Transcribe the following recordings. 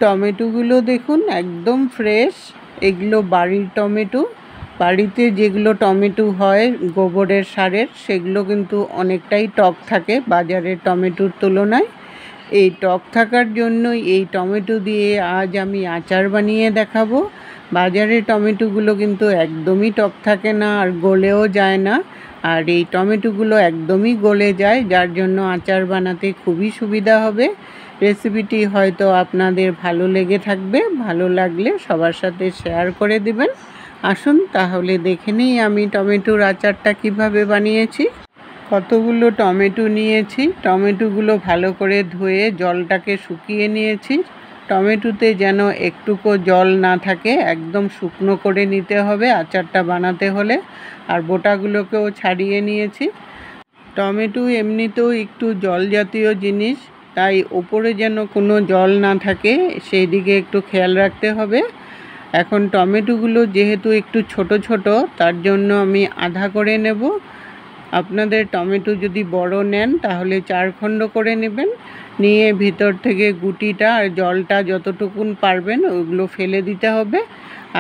টমেটোগুলো দেখুন একদম ফ্রেশ। এগুলো বাড়ির টমেটো। বাড়িতে যেগুলো টমেটো হয় গোবরের সারের, সেগুলো কিন্তু অনেকটাই টক থাকে বাজারের টমেটোর তুলনায়। এই টক থাকার জন্যই এই টমেটো দিয়ে আজ আমি আচার বানিয়ে দেখাবো। বাজারের টমেটোগুলো কিন্তু একদমই টক থাকে না আর গলেও যায় না, আর এই টমেটোগুলো একদমই গলে যায়, যার জন্য আচার বানাতে খুবই সুবিধা হবে। রেসিপিটি হয়তো আপনাদের ভালো লেগে থাকবে, ভালো লাগলে সবার সাথে শেয়ার করে দিবেন। আসুন তাহলে দেখে নিই আমি টমেটোর আচারটা কিভাবে বানিয়েছি। কতগুলো টমেটো নিয়েছি, টমেটোগুলো ভালো করে ধুয়ে জলটাকে শুকিয়ে নিয়েছি। টমেটোতে যেন একটুকু জল না থাকে, একদম শুকনো করে নিতে হবে আচারটা বানাতে হলে। আর বোটাগুলোকেও ছাড়িয়ে নিয়েছি। টমেটো এমনিতেও একটু জল জাতীয় জিনিস, তাই ওপরে যেন কোনো জল না থাকে সেই দিকে একটু খেয়াল রাখতে হবে। এখন টমেটোগুলো যেহেতু একটু ছোট ছোট, তার জন্য আমি আধা করে নেব। আপনাদের টমেটো যদি বড় নেন তাহলে 4 খণ্ড করে নেবেন। নিয়ে ভিতর থেকে গুটিটা আর জলটা যতটুকুন পারবেন ওগুলো ফেলে দিতে হবে।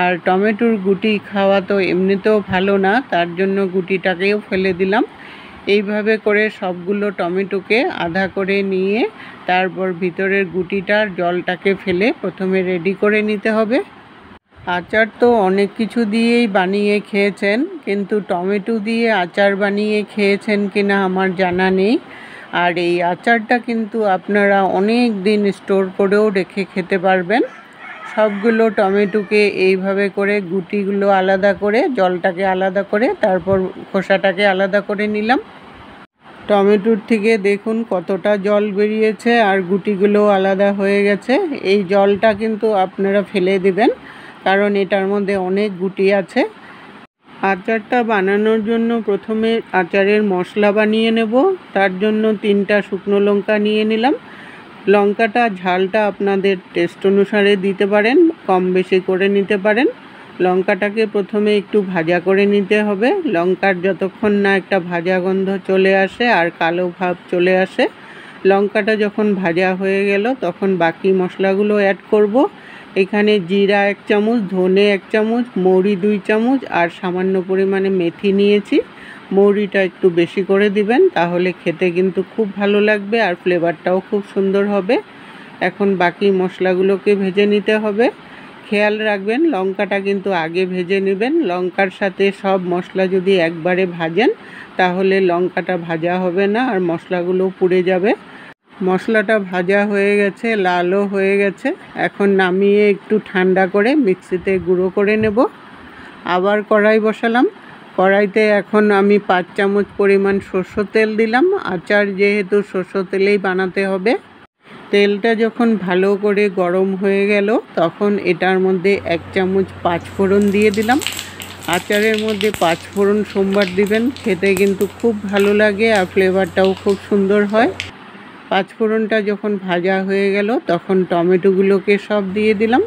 আর টমেটোর গুটি খাওয়া তো এমনিতেও ভালো না, তার জন্য গুটিটাকেও ফেলে দিলাম। এইভাবে করে সবগুলো টমেটোকে আধা করে নিয়ে তারপর ভিতরের গুটিটার জলটাকে ফেলে প্রথমে রেডি করে নিতে হবে। আচার তো অনেক কিছু দিয়েই বানিয়ে খেয়েছেন, কিন্তু টমেটো দিয়ে আচার বানিয়ে খেয়েছেন কিনা আমার জানা নেই। আর এই আচারটা কিন্তু আপনারা অনেক দিন স্টোর করেও রেখে খেতে পারবেন। সবগুলো টমেটোকে এইভাবে করে গুটিগুলো আলাদা করে, জলটাকে আলাদা করে, তারপর খোসাটাকে আলাদা করে নিলাম। টমেটোর থেকে দেখুন কতটা জল বেরিয়েছে আর গুটিগুলো আলাদা হয়ে গেছে। এই জলটা কিন্তু আপনারা ফেলে দিবেন, কারণ এটার মধ্যে অনেক গুটি আছে। আচারটা বানানোর জন্য প্রথমে আচারের মশলা বানিয়ে নেব। তার জন্য 3টা শুকনো লঙ্কা নিয়ে নিলাম। লঙ্কাটা ঝালটা আপনাদের টেস্ট অনুসারে দিতে পারেন, কম বেশি করে নিতে পারেন। লঙ্কাটাকে প্রথমে একটু ভাজা করে নিতে হবে। লঙ্কার যতক্ষণ না একটা ভাজা গন্ধ চলে আসে আর কালো ভাব চলে আসে, লঙ্কাটা যখন ভাজা হয়ে গেল তখন বাকি মশলাগুলো অ্যাড করব। এখানে জিরা 1 চামচ, ধনে 1 চামচ, মৌরি 2 চামচ আর সামান্য পরিমাণে মেথি নিয়েছি। মৌরিটা একটু বেশি করে দিবেন, তাহলে খেতে কিন্তু খুব ভালো লাগবে আর ফ্লেভারটাও খুব সুন্দর হবে। এখন বাকি মশলাগুলোকে ভেজে নিতে হবে। খেয়াল রাখবেন লঙ্কাটা কিন্তু আগে ভেজে নেবেন। লঙ্কার সাথে সব মশলা যদি একবারে ভাজেন তাহলে লঙ্কাটা ভাজা হবে না আর মশলাগুলো পুড়ে যাবে। মশলাটা ভাজা হয়ে গেছে, লালও হয়ে গেছে। এখন নামিয়ে একটু ঠান্ডা করে মিক্সিতে গুঁড়ো করে নেব। আবার কড়াই বসালাম। কড়াইতে এখন আমি 5 চামচ পরিমাণ সরষের তেল দিলাম। আচার যেহেতু সরষের তেলেই বানাতে হবে। তেলটা যখন ভালো করে গরম হয়ে গেল তখন এটার মধ্যে 1 চামচ 5 ফোড়ন দিয়ে দিলাম। আচারের মধ্যে 5 ফোড়ন সোমবার দিবেন, খেতে কিন্তু খুব ভালো লাগে আর ফ্লেভারটাও খুব সুন্দর হয়। 5 ফোড়নটা যখন ভাজা হয়ে গেল তখন টমেটোগুলোকে সব দিয়ে দিলাম।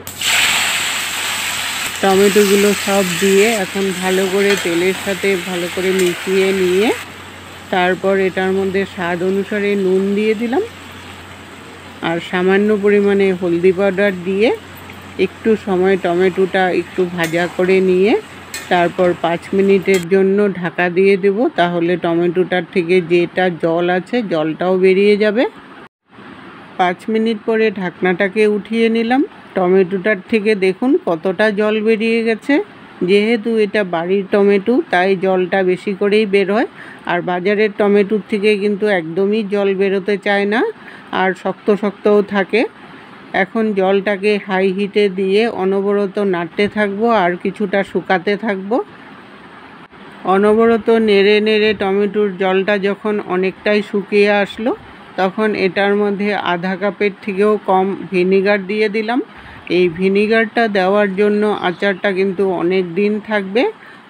টমেটোগুলো সব দিয়ে এখন ভালো করে তেলের সাথে ভালো করে মিশিয়ে নিয়ে তারপর এটার মধ্যে স্বাদ অনুসারে নুন দিয়ে দিলাম আর সামান্য পরিমাণে হলদি পাউডার দিয়ে একটু সময় টমেটোটা একটু ভাজা করে নিয়ে তারপর 5 মিনিটের জন্য ঢাকা দিয়ে দেব। তাহলে টমেটোটার থেকে যেটা জল আছে জলটাও বেরিয়ে যাবে। 5 মিনিট পরে ঢাকনাটাকে উঠিয়ে নিলাম। টমেটোটার থেকে দেখুন কতটা জল বেরিয়ে গেছে। যেহেতু এটা বাড়ির টমেটো তাই জলটা বেশি করেই বের হয়, আর বাজারের টমেটোর থেকে কিন্তু একদমই জল বেরোতে চায় না আর শক্ত শক্তও থাকে। এখন জলটাকে হাই হিটে দিয়ে অনবরত নাড়তে থাকবো আর কিছুটা শুকাতে থাকবো। অনবরত নেড়ে নেড়ে টমেটোর জলটা যখন অনেকটাই শুকিয়ে আসলো তখন এটার মধ্যে আধা কাপের থেকেও কম ভিনিগার দিয়ে দিলাম। এই ভিনিগারটা দেওয়ার জন্য আচারটা কিন্তু অনেক দিন থাকবে।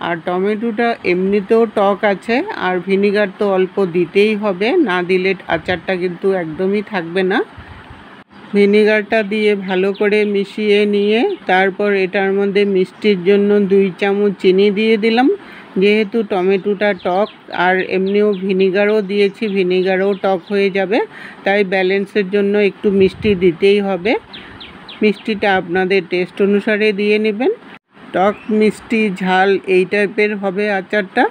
আর টমেটোটা এমনিতেও টক আছে আর ভিনিগার তো অল্প দিতেই হবে, না দিলে আচারটা কিন্তু একদমই থাকবে না। ভিনিগারটা দিয়ে ভালো করে মিশিয়ে নিয়ে তারপর এটার মধ্যে মিষ্টির জন্য 2 চামচ চিনি দিয়ে দিলাম। যেহেতু টমেটোটা টক আর এমনিও ভিনিগারও দিয়েছি, ভিনিগারও টক হয়ে যাবে, তাই ব্যালেন্সের জন্য একটু মিষ্টি দিতেই হবে। মিষ্টিটা আপনাদের টেস্ট অনুসারে দিয়ে নেবেন। টক মিষ্টি ঝাল এই টাইপের হবে আচারটা।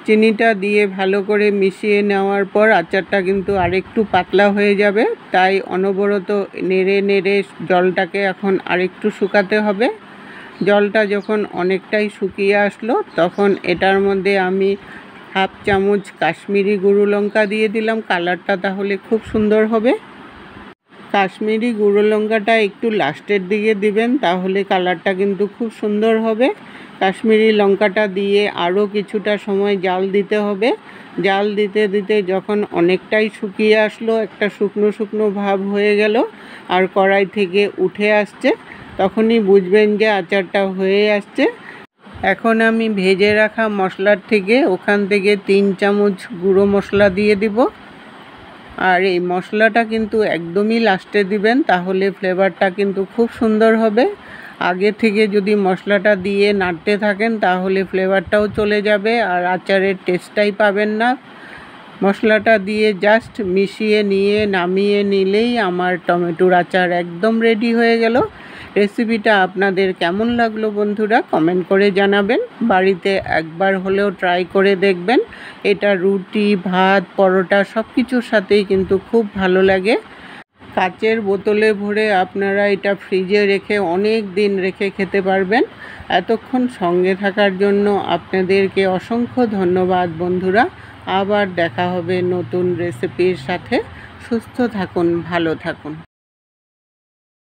চিনিটা দিয়ে ভালো করে মিশিয়ে নেওয়ার পর আচারটা কিন্তু আরেকটু পাতলা হয়ে যাবে, তাই অনবরত নেড়ে নেড়ে জলটাকে এখন আরেকটু শুকাতে হবে। জলটা যখন অনেকটাই শুকিয়ে আসলো তখন এটার মধ্যে আমি হাফ চামচ কাশ্মীরি গুঁড়ো লঙ্কা দিয়ে দিলাম, কালারটা তাহলে খুব সুন্দর হবে। কাশ্মীরি গুঁড়ো লঙ্কাটা একটু লাস্টের দিকে দিবেন, তাহলে কালারটা কিন্তু খুব সুন্দর হবে। কাশ্মীরি লঙ্কাটা দিয়ে আরও কিছুটা সময় জাল দিতে হবে। জাল দিতে দিতে যখন অনেকটাই শুকিয়ে আসলো, একটা শুকনো শুকনো ভাব হয়ে গেল আর কড়াই থেকে উঠে আসছে, তখনই বুঝবেন যে আচারটা হয়ে আসছে। এখন আমি ভেজে রাখা মশলার থেকে ওখান থেকে 3 চামচ গুঁড়ো মশলা দিয়ে দিব। আর এই মশলাটা কিন্তু একদমই লাস্টে দিবেন, তাহলে ফ্লেভারটা কিন্তু খুব সুন্দর হবে। আগে থেকে যদি মশলাটা দিয়ে নাড়তে থাকেন তাহলে ফ্লেভারটাও চলে যাবে আর আচারের টেস্টটাই পাবেন না। মশলাটা দিয়ে জাস্ট মিশিয়ে নিয়ে নামিয়ে নিলেই আমার টমেটোর আচার একদম রেডি হয়ে গেল। রেসিপিটা আপনাদের কেমন লাগলো বন্ধুরা কমেন্ট করে জানাবেন। বাড়িতে একবার হলেও ট্রাই করে দেখবেন। এটা রুটি, ভাত, পরোটা সব কিছুর সাথেই কিন্তু খুব ভালো লাগে। কাচের বোতলে ভরে আপনারা এটা ফ্রিজে রেখে অনেক দিন রেখে খেতে পারবেন। এতক্ষণ সঙ্গে থাকার জন্য আপনাদেরকে অসংখ্য ধন্যবাদ বন্ধুরা। আবার দেখা হবে নতুন রেসিপির সাথে। সুস্থ থাকুন, ভালো থাকুন।